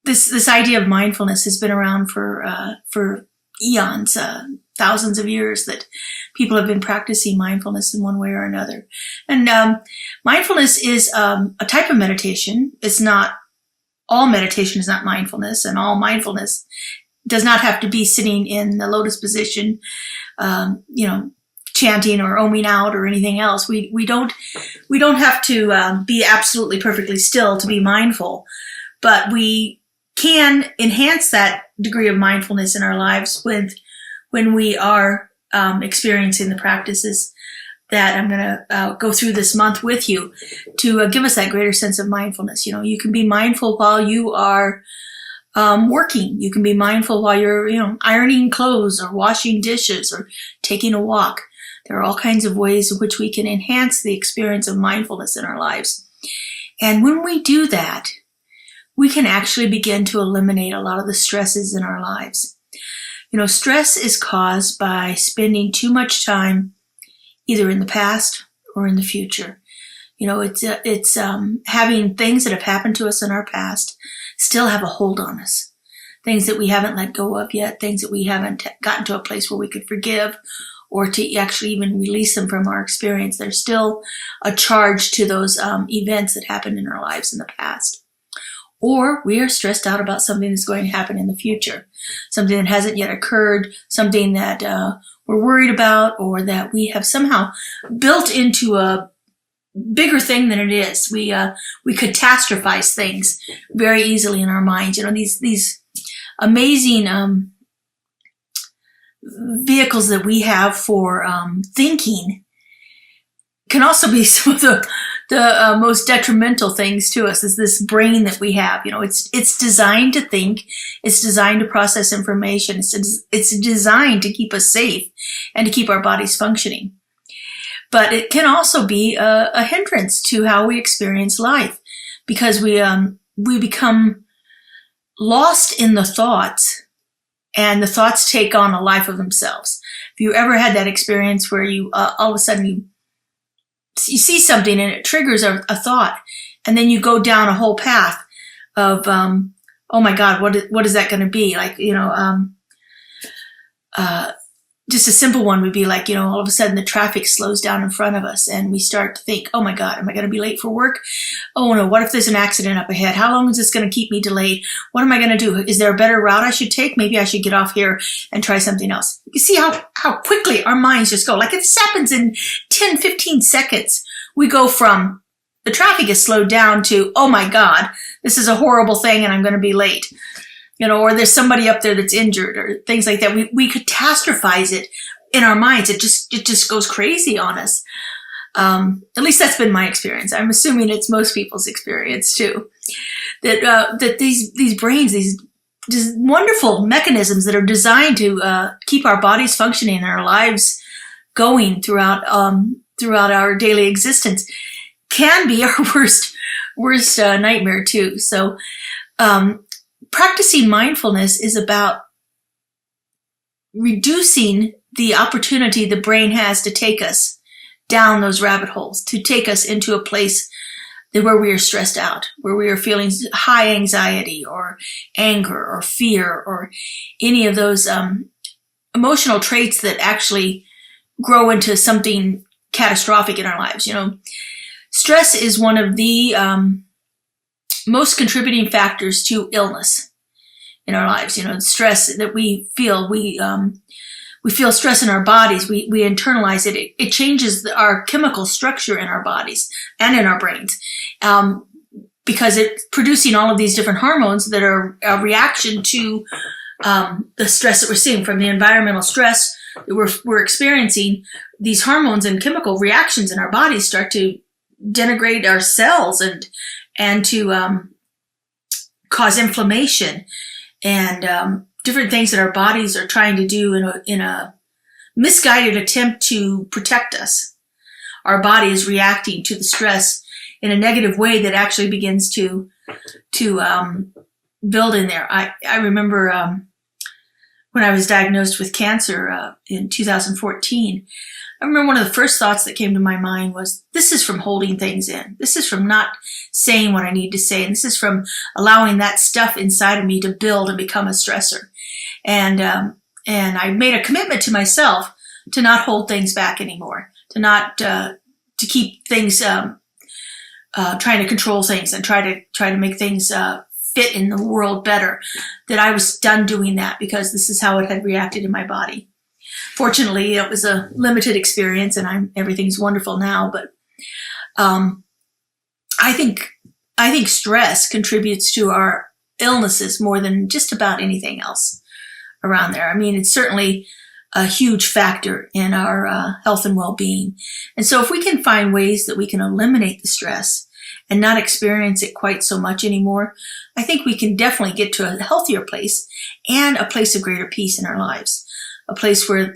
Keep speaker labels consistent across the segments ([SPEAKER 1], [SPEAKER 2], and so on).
[SPEAKER 1] this idea of mindfulness has been around for eons, thousands of years, that people have been practicing mindfulness in one way or another. And mindfulness is a type of meditation. It's not all meditation is not mindfulness, and all mindfulness does not have to be sitting in the lotus position, chanting or oming out or anything else. We don't have to be absolutely perfectly still to be mindful, but we can enhance that degree of mindfulness in our lives when we are experiencing the practices that I'm going to go through this month with you to give us that greater sense of mindfulness. You can be mindful while you are working. You can be mindful while you're, ironing clothes or washing dishes or taking a walk. There are all kinds of ways in which we can enhance the experience of mindfulness in our lives. And when we do that, we can actually begin to eliminate a lot of the stresses in our lives. Stress is caused by spending too much time either in the past or in the future. It's having things that have happened to us in our past still have a hold on us. Things that we haven't let go of yet, things that we haven't gotten to a place where we could forgive or to actually even release them from our experience. There's still a charge to those events that happened in our lives in the past. Or we are stressed out about something that's going to happen in the future, something that hasn't yet occurred, something that we're worried about, or that we have somehow built into a bigger thing than it is. We catastrophize things very easily in our minds. These amazing vehicles that we have for thinking can also be some of the most detrimental things to us. Is this brain that we have. It's designed to think. It's designed to process information. It's designed to keep us safe and to keep our bodies functioning. But it can also be a hindrance to how we experience life, because we become lost in the thoughts, and the thoughts take on a life of themselves. If you ever had that experience where you all of a sudden you see something and it triggers a thought, and then you go down a whole path of, oh my God, what is that going to be? Like, just a simple one would be like, all of a sudden the traffic slows down in front of us and we start to think, oh my God, am I going to be late for work? Oh no, what if there's an accident up ahead? How long is this going to keep me delayed? What am I going to do? Is there a better route I should take? Maybe I should get off here and try something else. You see how quickly our minds just go. Like if this happens in 10, 15 seconds, we go from the traffic is slowed down to, oh my God, this is a horrible thing and I'm going to be late. Or there's somebody up there that's injured or things like that. We catastrophize it in our minds. It just goes crazy on us. At least that's been my experience. I'm assuming it's most people's experience too. That these brains, these wonderful mechanisms that are designed to keep our bodies functioning and our lives going throughout our daily existence, can be our worst nightmare too. So, practicing mindfulness is about reducing the opportunity the brain has to take us down those rabbit holes, to take us into a place where we are stressed out, where we are feeling high anxiety or anger or fear or any of those emotional traits that actually grow into something catastrophic in our lives. Stress is one of the most contributing factors to illness in our lives. Stress that we feel, we feel stress in our bodies. We internalize it. It changes our chemical structure in our bodies and in our brains, because it's producing all of these different hormones that are a reaction to the stress that we're seeing from the environmental stress that we're experiencing. These hormones and chemical reactions in our bodies start to denigrate our cells and to cause inflammation and different things that our bodies are trying to do in a misguided attempt to protect us. Our body is reacting to the stress in a negative way that actually begins to build in there. I remember when I was diagnosed with cancer in 2014, I remember one of the first thoughts that came to my mind was, this is from holding things in. This is from not saying what I need to say. And this is from allowing that stuff inside of me to build and become a stressor. And I made a commitment to myself to not hold things back anymore, to not, to keep things, trying to control things and try to make things, fit in the world better, that I was done doing that because this is how it had reacted in my body. Fortunately, it was a limited experience and everything's wonderful now, but, I think stress contributes to our illnesses more than just about anything else around there. I mean, it's certainly a huge factor in our health and well-being. And so if we can find ways that we can eliminate the stress and not experience it quite so much anymore, I think we can definitely get to a healthier place and a place of greater peace in our lives, a place where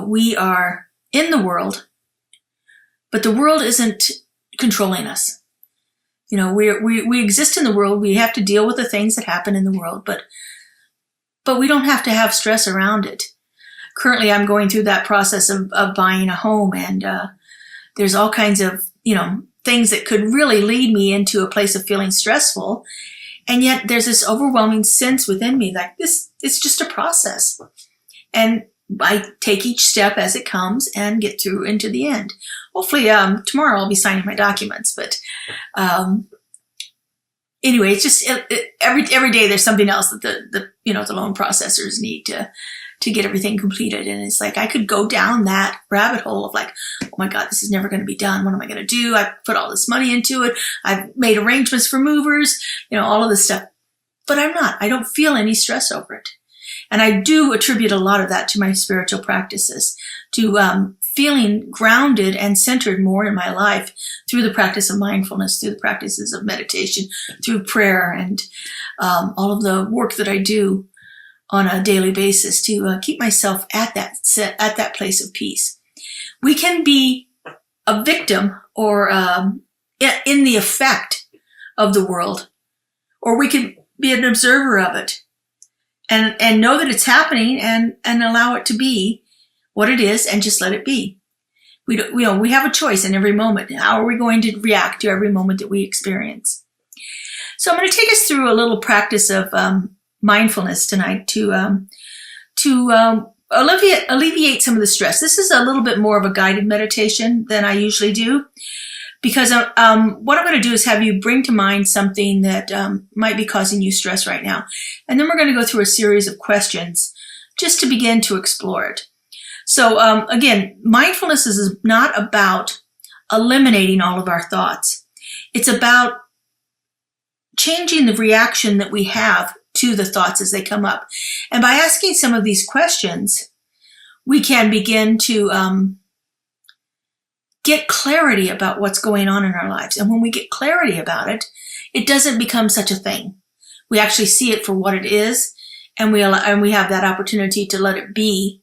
[SPEAKER 1] we are in the world, but the world isn't controlling us. You know, we exist in the world. We have to deal with the things that happen in the world, but we don't have to have stress around it. Currently, I'm going through that process of buying a home, and there's all kinds of, things that could really lead me into a place of feeling stressful. And yet there's this overwhelming sense within me like it's just a process. And I take each step as it comes and get through into the end. Hopefully, tomorrow I'll be signing my documents, but, anyway, it's just every day there's something else that the loan processors need to get everything completed. And it's like, I could go down that rabbit hole of like, oh my God, this is never going to be done. What am I going to do? I put all this money into it. I've made arrangements for movers, all of this stuff, but I don't feel any stress over it. And I do attribute a lot of that to my spiritual practices, to, feeling grounded and centered more in my life through the practice of mindfulness, through the practices of meditation, through prayer, and all of the work that I do on a daily basis to keep myself at that place of peace. We can be a victim or in the effect of the world, or we can be an observer of it and know that it's happening and allow it to be what it is and just let it be. We have a choice in every moment. How are we going to react to every moment that we experience? So I'm going to take us through a little practice of mindfulness tonight to alleviate some of the stress. This is a little bit more of a guided meditation than I usually do, because what I'm going to do is have you bring to mind something that might be causing you stress right now. And then we're going to go through a series of questions just to begin to explore it. So again, mindfulness is not about eliminating all of our thoughts. It's about changing the reaction that we have to the thoughts as they come up. And by asking some of these questions, we can begin to get clarity about what's going on in our lives. And when we get clarity about it, it doesn't become such a thing. We actually see it for what it is, and we have that opportunity to let it be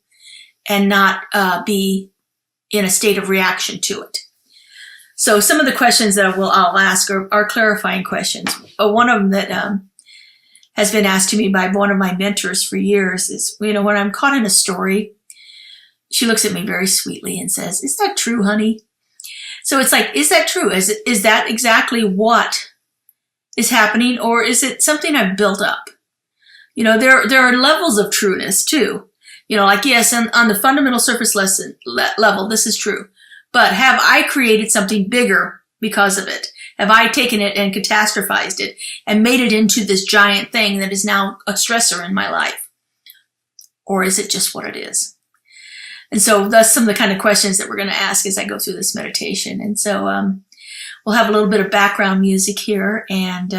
[SPEAKER 1] and not be in a state of reaction to it. So some of the questions that I'll ask are clarifying questions. One of them that has been asked to me by one of my mentors for years is, when I'm caught in a story, she looks at me very sweetly and says, "Is that true, honey?" So it's like, is that true? Is that exactly what is happening, or is it something I've built up? There are levels of trueness too. Like, yes, on the fundamental surface level, this is true. But have I created something bigger because of it? Have I taken it and catastrophized it and made it into this giant thing that is now a stressor in my life? Or is it just what it is? And so that's some of the kind of questions that we're going to ask as I go through this meditation. And so we'll have a little bit of background music here and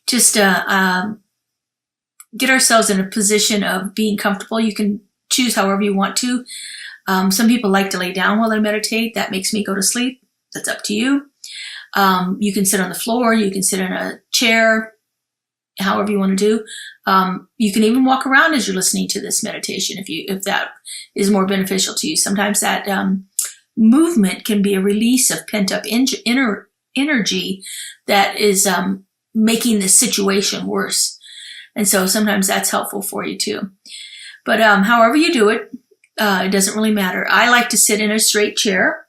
[SPEAKER 1] just get ourselves in a position of being comfortable. You can choose however you want to. Some people like to lay down while they meditate. That makes me go to sleep. That's up to you. You can sit on the floor. You can sit in a chair, however you want to do. You can even walk around as you're listening to this meditation if that is more beneficial to you. Sometimes that movement can be a release of pent-up energy that is making the situation worse. And so sometimes that's helpful for you too. But however you do it, it doesn't really matter. I like to sit in a straight chair.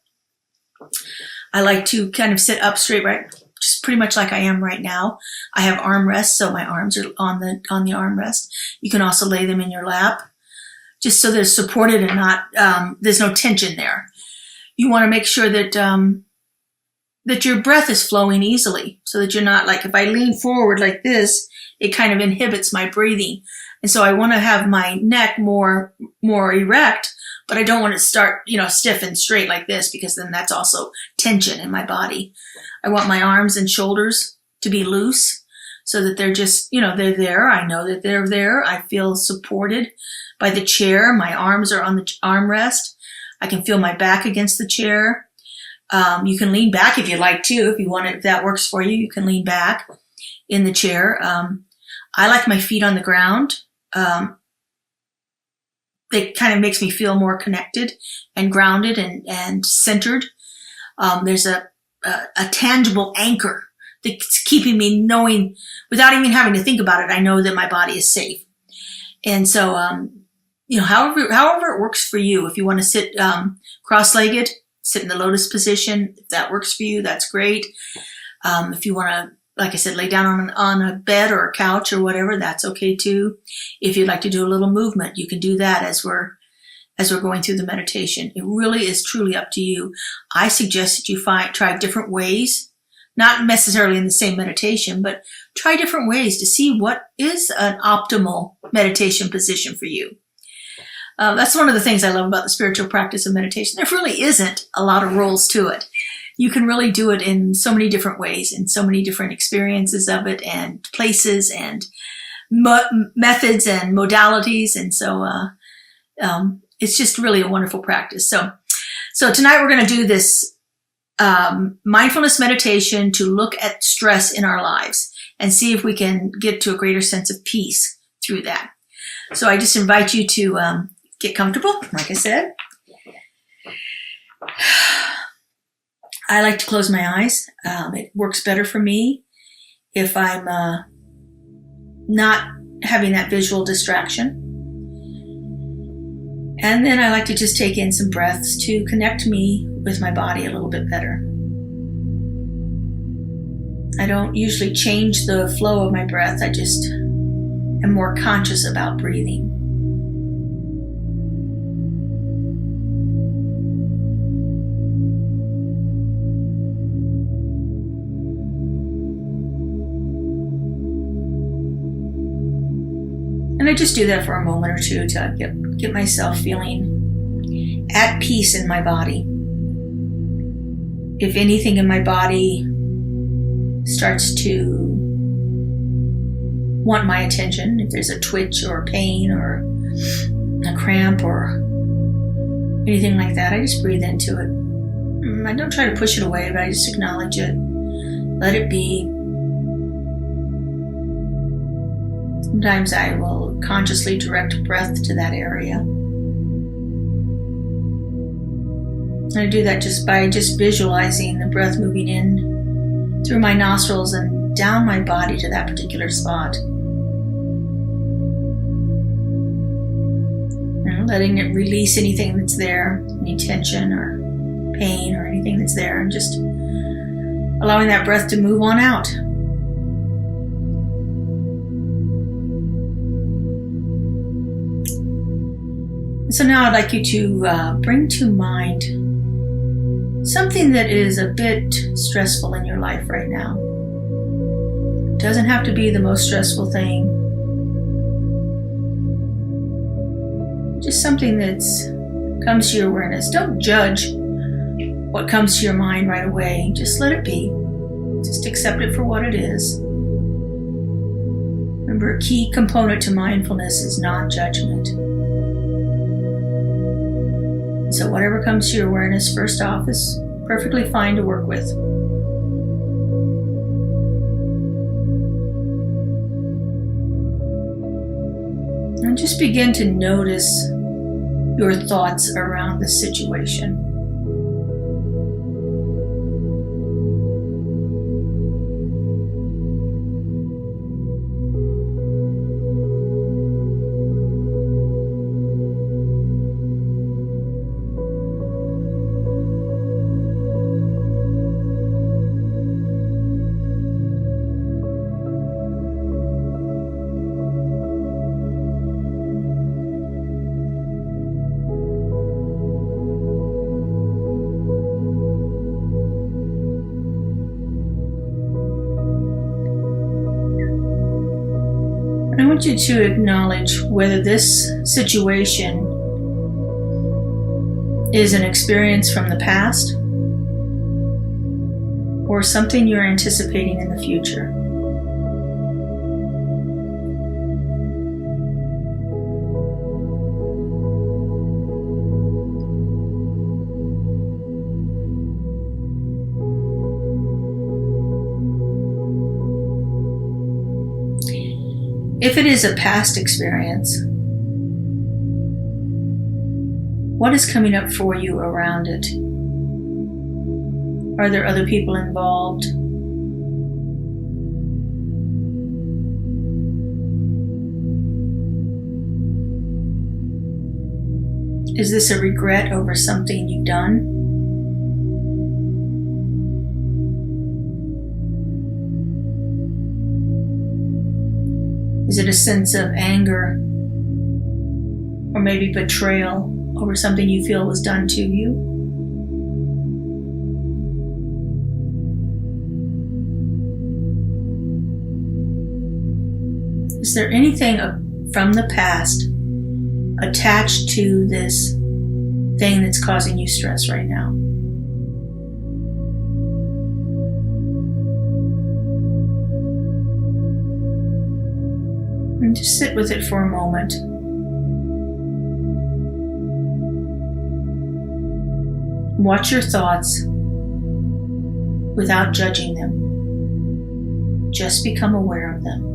[SPEAKER 1] I like to kind of sit up straight, right, just pretty much like I am right now. I have armrests, so my arms are on the armrest. You can also lay them in your lap, just so they're supported and not there's no tension there. You want to make sure that that your breath is flowing easily, so that you're not, like, if I lean forward like this, it kind of inhibits my breathing. And so I want to have my neck more erect, but I don't want it to start, stiff and straight like this, because then that's also tension in my body. I want my arms and shoulders to be loose, so that they're just, they're there. I know that they're there. I feel supported by the chair. My arms are on the armrest. I can feel my back against the chair. You can lean back if you like to. If you want it, if that works for you, you can lean back in the chair. I like my feet on the ground. It kind of makes me feel more connected and grounded and centered. There's a tangible anchor that's keeping me knowing, without even having to think about it, I know that my body is safe. And so, however it works for you, if you want to sit cross-legged, sit in the lotus position, if that works for you, that's great. If you want to, like I said, lay down on a bed or a couch or whatever, that's okay too. If you'd like to do a little movement, you can do that as we're going through the meditation. It really is truly up to you. I suggest that you try different ways, not necessarily in the same meditation, but try different ways to see what is an optimal meditation position for you. That's one of the things I love about the spiritual practice of meditation. There really isn't a lot of rules to it. You can really do it in so many different ways, in so many different experiences of it, and places, and methods and modalities. And so it's just really a wonderful practice. So tonight we're going to do this mindfulness meditation to look at stress in our lives and see if we can get to a greater sense of peace through that. So I just invite you to get comfortable, like I said. I like to close my eyes. It works better for me if I'm not having that visual distraction. And then I like to just take in some breaths to connect me with my body a little bit better. I don't usually change the flow of my breath. I just am more conscious about breathing. And I just do that for a moment or two to get myself feeling at peace in my body. If anything in my body starts to want my attention, if there's a twitch or a pain or a cramp or anything like that, I just breathe into it. I don't try to push it away, but I just acknowledge it. Let it be. Sometimes I will consciously direct breath to that area. And I do that just by visualizing the breath moving in through my nostrils and down my body to that particular spot. And letting it release anything that's there, any tension or pain or anything that's there, and just allowing that breath to move on out. So now I'd like you to bring to mind something that is a bit stressful in your life right now. It doesn't have to be the most stressful thing. Just something that comes to your awareness. Don't judge what comes to your mind right away. Just let it be. Just accept it for what it is. Remember, a key component to mindfulness is non-judgment. So whatever comes to your awareness first off is perfectly fine to work with. And just begin to notice your thoughts around the situation. I want you to acknowledge whether this situation is an experience from the past or something you're anticipating in the future. If it is a past experience, what is coming up for you around it? Are there other people involved? Is this a regret over something you've done? Is it a sense of anger or maybe betrayal over something you feel was done to you? Is there anything from the past attached to this thing that's causing you stress right now? And just sit with it for a moment. Watch your thoughts without judging them. Just become aware of them.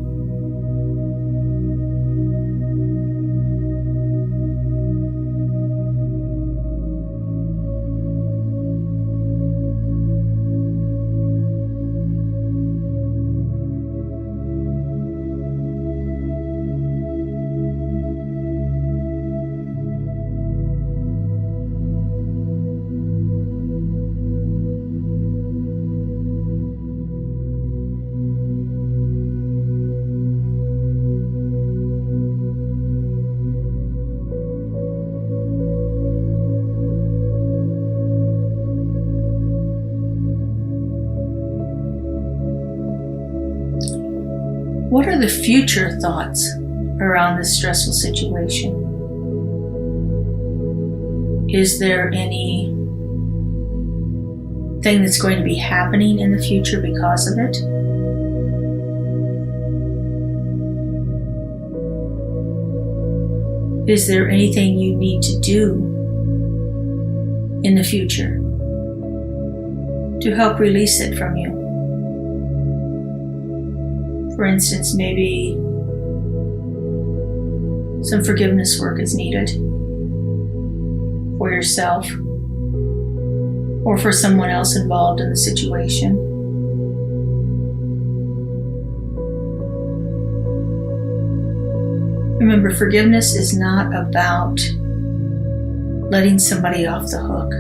[SPEAKER 1] What are the future thoughts around this stressful situation? Is there any thing that's going to be happening in the future because of it? Is there anything you need to do in the future to help release it from you? For instance, maybe some forgiveness work is needed for yourself or for someone else involved in the situation. Remember, forgiveness is not about letting somebody off the hook.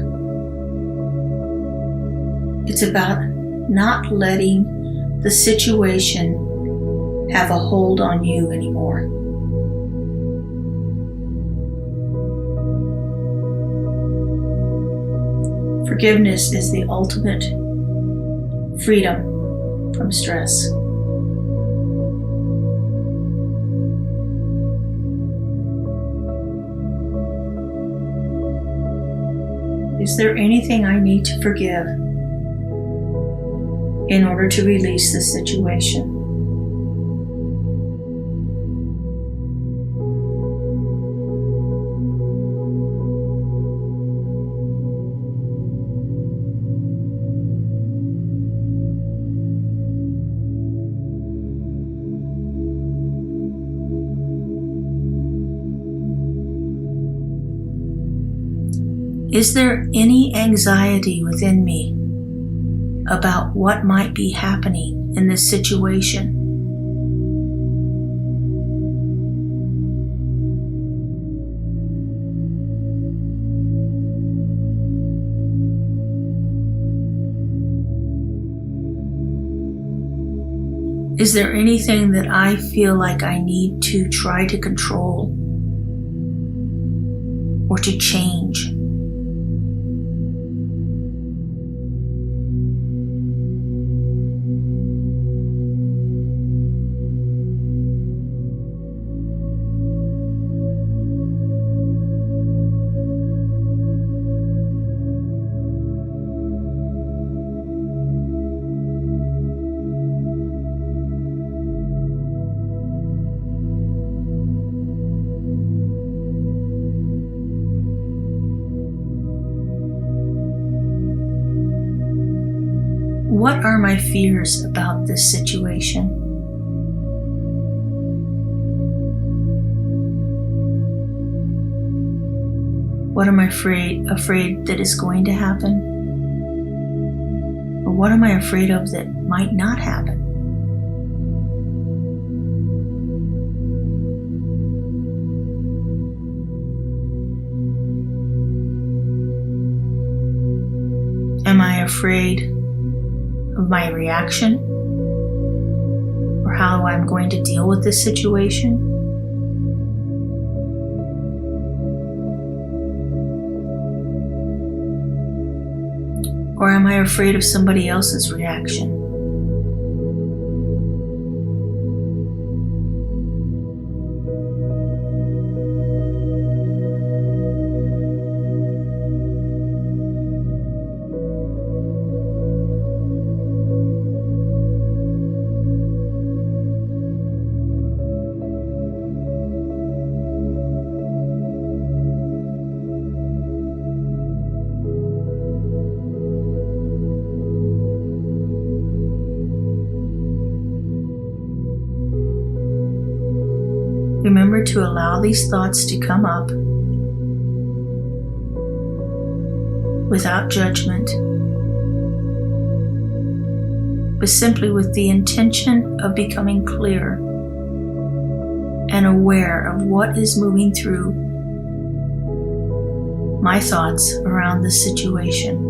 [SPEAKER 1] It's about not letting the situation have a hold on you anymore. Forgiveness is the ultimate freedom from stress. Is there anything I need to forgive in order to release the situation? Is there any anxiety within me about what might be happening in this situation? Is there anything that I feel like I need to try to control or to change? What are my fears about this situation? What am I afraid that is going to happen? Or what am I afraid of that might not happen? Am I afraid of my reaction or how I'm going to deal with this situation? Or am I afraid of somebody else's reaction? Remember to allow these thoughts to come up without judgment, but simply with the intention of becoming clear and aware of what is moving through my thoughts around this situation.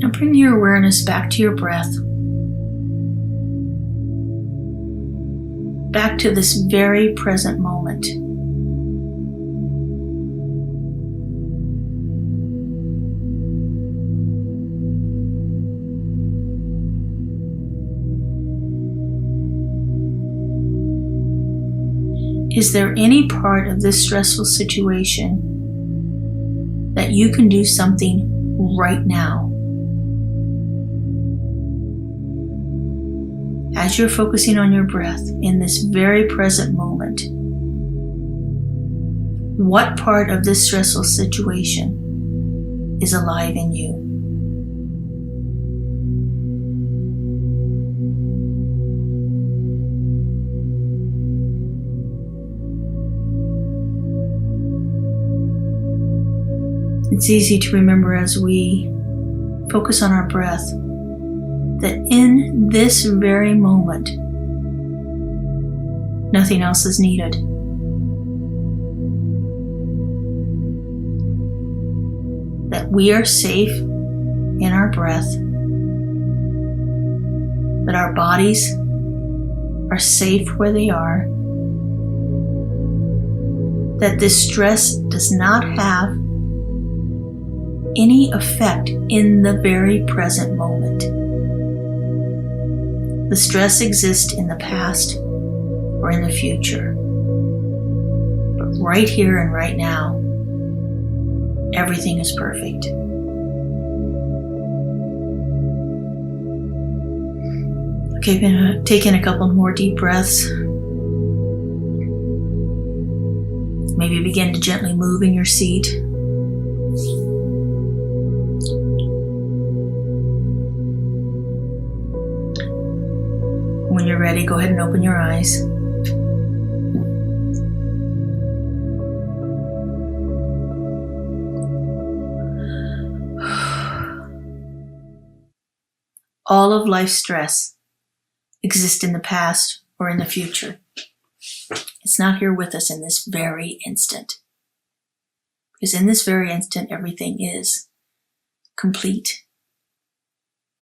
[SPEAKER 1] Now bring your awareness back to your breath, back to this very present moment. Is there any part of this stressful situation that you can do something right now? As you're focusing on your breath in this very present moment, what part of this stressful situation is alive in you? It's easy to remember as we focus on our breath that in this very moment, nothing else is needed. That we are safe in our breath, that our bodies are safe where they are, that this stress does not have any effect in the very present moment. The stress exists in the past or in the future. But right here and right now, everything is perfect. Okay, I'm going to take in a couple more deep breaths. Maybe begin to gently move in your seat. When you're ready, go ahead and open your eyes. All of life's stress exists in the past or in the future. It's not here with us in this very instant. Because in this very instant, everything is complete